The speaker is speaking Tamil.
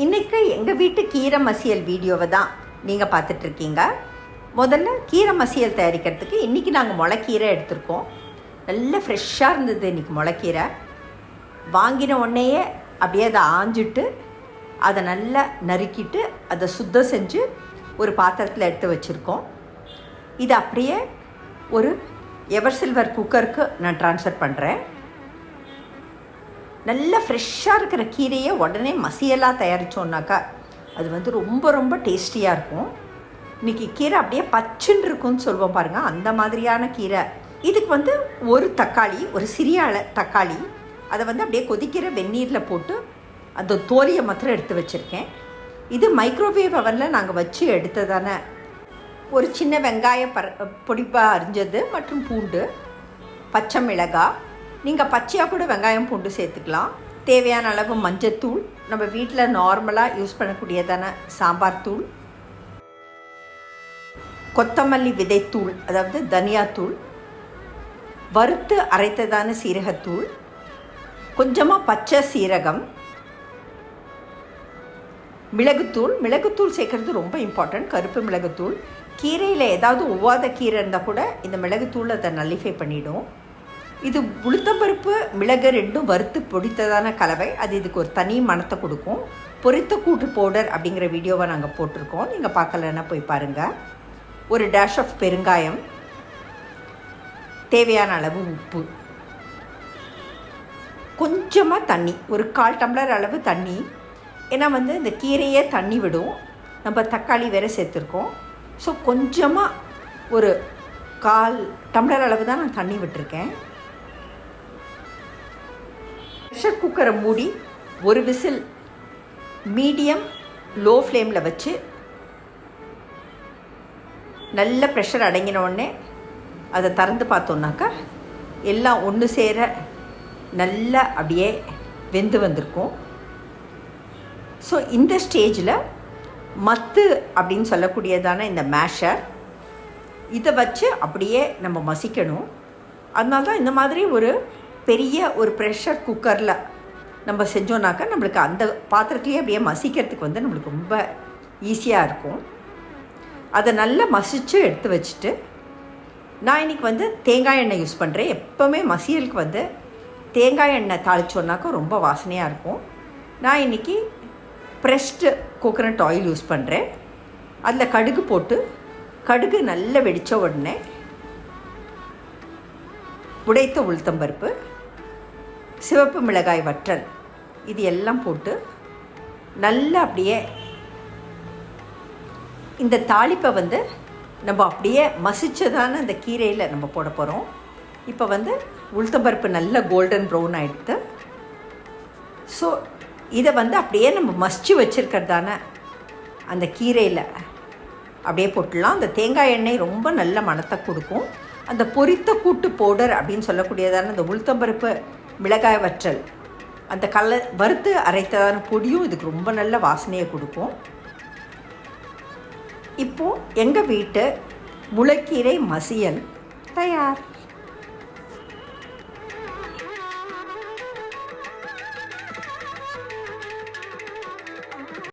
இன்றைக்கி எங்கள் வீட்டு கீரை மசியல் வீடியோவை தான் நீங்கள் பார்த்துட்ருக்கீங்க. முதல்ல கீரை மசியல் தயாரிக்கிறதுக்கு இன்றைக்கி நாங்கள் முளைக்கீரை எடுத்திருக்கோம். நல்ல ஃப்ரெஷ்ஷாக இருந்தது இன்றைக்கி முளைக்கீரை. வாங்கின உடனேயே அப்படியே அதை ஆஞ்சிட்டு அதை நல்லா நறுக்கிட்டு அதை சுத்தம் செஞ்சு ஒரு பாத்திரத்தில் எடுத்து வச்சுருக்கோம். இது அப்படியே ஒரு எவர் சில்வர் குக்கருக்கு நான் ட்ரான்ஸ்ஃபர் பண்ணுறேன். நல்ல ஃப்ரெஷ்ஷாக இருக்கிற கீரையை உடனே மசியலாக தயாரித்தோன்னாக்கா அது ரொம்ப ரொம்ப டேஸ்டியாக இருக்கும். இன்றைக்கி கீரை அப்படியே பச்சுன்னு இருக்குன்னு சொல்லுவோம் பாருங்கள், அந்த மாதிரியான கீரை. இதுக்கு ஒரு தக்காளி, ஒரு சிறிய தக்காளி, அதை அப்படியே கொதிக்கிற வெந்நீரில் போட்டு அந்த தோலியை மாத்திரம் எடுத்து வச்சுருக்கேன். இது மைக்ரோவேவ் அவனில் நாங்கள் வச்சு எடுத்ததான ஒரு சின்ன வெங்காயம் பொடிப்பாக அரிஞ்சது மற்றும் பூண்டு, பச்சை மிளகாய், நீங்கள் பச்சையாக கூட வெங்காயம் பூண்டு சேர்த்துக்கலாம். தேவையான அளவு மஞ்சத்தூள், நம்ம வீட்டில் நார்மலாக யூஸ் பண்ணக்கூடியதான சாம்பார் தூள், கொத்தமல்லி விதைத்தூள் அதாவது தனியாத்தூள், வறுத்து அரைத்ததான சீரகத்தூள், கொஞ்சமாக பச்சை சீரகம், மிளகுத்தூள் சேர்க்குறது ரொம்ப இம்பார்ட்டண்ட். கருப்பு மிளகுத்தூள். கீரையில் ஏதாவது ஒவ்வாத கீரை இருந்தால் கூட இந்த மிளகுத்தூள் அதை நல்லிஃபை பண்ணிவிடும். இது உளுத்தம்பருப்பு மிளகு ரெண்டும் வறுத்து பொடித்ததான கலவை. அது இதுக்கு ஒரு தனி மணத்தை கொடுக்கும். பொரித்த கூட்டு பவுடர் அப்படிங்கிற வீடியோவை நாங்கள் போட்டிருக்கோம், நீங்கள் பார்க்கலன்னா போய் பாருங்கள். ஒரு டேஷ் ஆஃப் பெருங்காயம், தேவையான அளவு உப்பு, கொஞ்சமாக தண்ணி, ஒரு 1/4 டம்ளர் அளவு தண்ணி. ஏன்னா இந்த கீரையே தண்ணி விடும், நம்ம தக்காளி வேறு சேர்த்துருக்கோம். ஸோ கொஞ்சமாக ஒரு 1/4 டம்ளர் அளவு தான் நான் தண்ணி விட்டுருக்கேன். ப்ரெஷர் குக்கரை மூடி ஒரு விசில் மீடியம் லோ ஃப்ளேமில் வச்சு நல்ல ப்ரெஷர் அடங்கின உடனே அதை திறந்து பார்த்தோன்னாக்கா எல்லாம் ஒன்று சேர நல்லா அப்படியே வெந்து வந்திருக்கும். ஸோ இந்த ஸ்டேஜில் மத்து அப்படின்னு சொல்லக்கூடியதான இந்த மேஷர், இதை வச்சு அப்படியே நம்ம மசிக்கணும். அதனால தான் இந்த மாதிரி ஒரு பெரிய ஒரு ப்ரெஷர் குக்கரில் நம்ம செஞ்சோன்னாக்கா நம்மளுக்கு அந்த பாத்திரத்துலேயே அப்படியே மசிக்கிறதுக்கு நம்மளுக்கு ரொம்ப ஈஸியாக இருக்கும். அதை நல்லா மசித்து எடுத்து வச்சுட்டு நான் இன்றைக்கி தேங்காய் எண்ணெய் யூஸ் பண்ணுறேன். எப்போவுமே மசியலுக்கு தேங்காய் எண்ணெய் தாளித்தோன்னாக்கா ரொம்ப வாசனையாக இருக்கும். நான் இன்றைக்கி ப்ரெஸ்டு கோகனட் ஆயில் யூஸ் பண்ணுறேன். அதில் கடுகு போட்டு, கடுகு நல்லா வெடித்த உடனே உடைத்த உளுத்தம்பருப்பு, சிவப்பு மிளகாய் வற்றல், இது எல்லாம் போட்டு நல்லா அப்படியே இந்த தாளிப்பை நம்ம அப்படியே மசிச்சதான அந்த கீரையில் நம்ம போட போகிறோம். இப்போ உளுத்தம்பருப்பு நல்ல கோல்டன் ப்ரௌன் ஆகிடுது. ஸோ இதை அப்படியே நம்ம மசிச்சு வச்சுருக்கிறதான அந்த கீரையில் அப்படியே போட்டுடலாம். அந்த தேங்காய் எண்ணெய் ரொம்ப நல்ல மணத்தை கொடுக்கும். அந்த பொரித்த கூட்டு பவுடர் அப்படின்னு சொல்லக்கூடியதான அந்த உளுத்தம்பருப்பு மிளகாய் வற்றல், அந்த வறுத்து அரைத்ததான பொடியும் இதுக்கு ரொம்ப நல்ல வாசனையை கொடுக்கும். இப்போது எங்கள் வீட்டு முளைக்கீரை மசியல் தயார்.